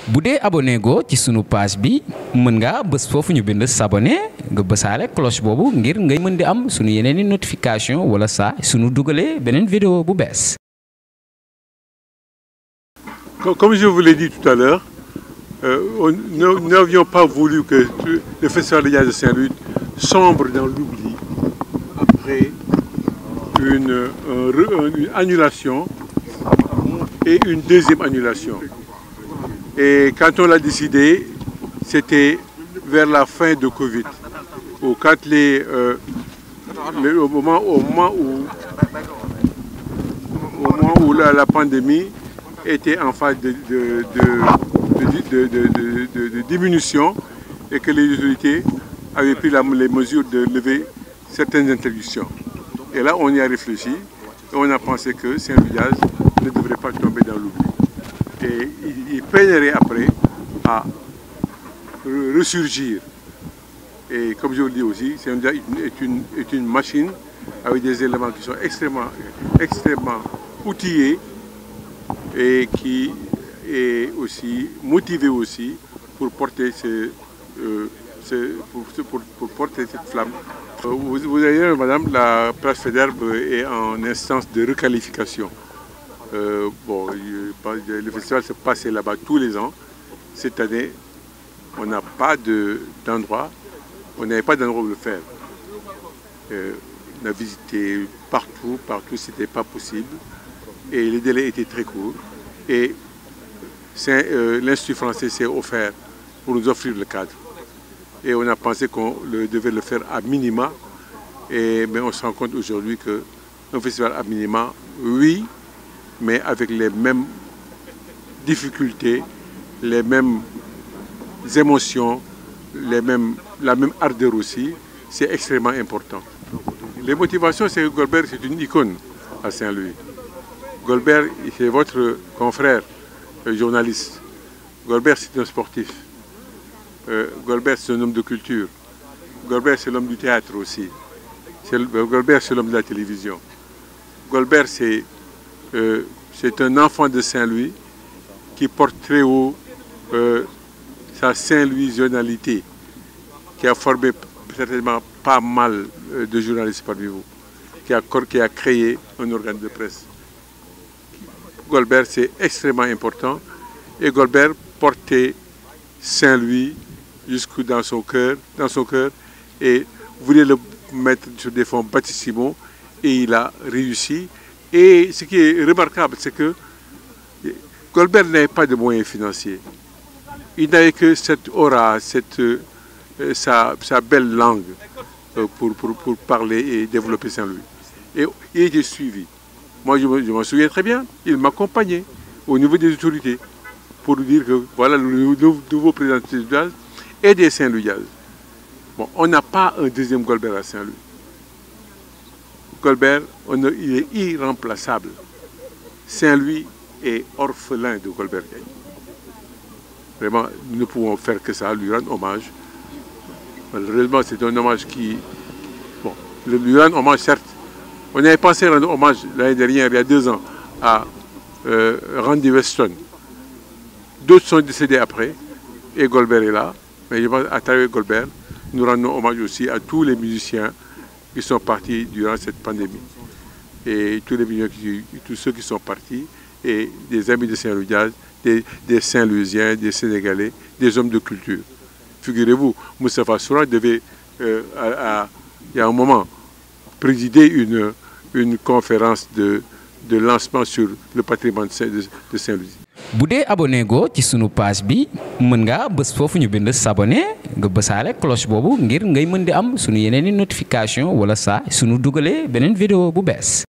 bu dee abonné go ci sunu page bi mën nga bës foofu ñu bind s'abonner nga bësaale cloche boobu ngir ngay mën di am sunu yeneeni notification wala saa sunu dugalee beneen vidéo bu bees. Comme je vous l'ai dit tout à l'heure, nous n'avions pas voulu que le Festival de jazz de Saint-Louis sombre dans l'oubli après une annulation et une deuxième annulation. Et quand on l'a décidé, c'était vers la fin de Covid, ou quand au moment où la pandémie était en phase de diminution et que les autorités avaient pris les mesures de lever certaines interdictions. Et là, on y a réfléchi et on a pensé que Saint-Louis Jazz ne devrait pas tomber dans l'oubli. Et il peinerait après à ressurgir. Et comme je vous le dis aussi, Saint-Louis Jazz est une machine avec des éléments qui sont extrêmement outillés et qui est aussi motivé aussi pour porter pour porter cette flamme. Vous avez, madame, la place Faidherbe est en instance de requalification. Le festival se passait là-bas tous les ans. Cette année, on n'a pas d'endroit, on n'avait pas d'endroit où le faire. On a visité partout, c'était pas possible. Et les délais étaient très courts. Et l'Institut français s'est offert pour nous offrir le cadre. Et on a pensé qu'on devait le faire à minima. Mais on se rend compte aujourd'hui qu'un festival à minima, oui, mais avec les mêmes difficultés, les mêmes émotions, la même ardeur aussi, c'est extrêmement important. Les motivations, c'est que Goldberg, c'est une icône à Saint-Louis. Goldberg, c'est votre confrère journaliste. Goldberg, c'est un sportif. Goldberg, c'est un homme de culture. Goldberg, c'est l'homme du théâtre aussi. Goldberg, c'est l'homme de la télévision. Goldberg, c'est un enfant de Saint-Louis qui porte très haut sa Saint-Louisianalité, qui a formé certainement pas mal de journalistes parmi vous, qui a créé un organe de presse. Goldberg, c'est extrêmement important. Et Goldberg portait Saint-Louis jusque dans son cœur, et voulait le mettre sur des fonds baptismaux, et il a réussi. Et ce qui est remarquable, c'est que Goldberg n'avait pas de moyens financiers. Il n'avait que cette aura, sa belle langue pour parler et développer Saint-Louis. Et il était suivi. Moi, je m'en souviens très bien, il m'accompagnait au niveau des autorités pour nous dire que voilà le nouveau président de Saint-Louis Jazz et des Saint-Louis Jazz. Bon, on n'a pas un deuxième Goldberg à Saint-Louis. Goldberg, il est irremplaçable. Saint-Louis est orphelin de Goldberg. Vraiment, nous ne pouvons faire que ça, lui rendre hommage. Malheureusement, c'est un hommage qui... Bon, lui rendre hommage, certes. On avait pensé rendre hommage l'année dernière, il y a 2 ans, à Randy Weston. D'autres sont décédés après, et Goldberg est là. Mais je pense à travers Goldberg, nous rendons hommage aussi à tous les musiciens qui sont partis durant cette pandémie. Et tous les musiciens, tous ceux qui sont partis, et des amis de Saint-Louis Jazz, des Saint-Louisiens, des Sénégalais, des hommes de culture. Figurez-vous, Moustapha Soura devait, il y a un moment, présider une conférence de lancement sur le patrimoine de Saint-Louis. bu dee abonné go ci sunu page bi mën nga bës foofu ñu bind s'abonner nga bësaale cloche boobu ngir ngay mën di am sunu yeneeni notification wala saa sunu dugalee beneen vidéo bu bees.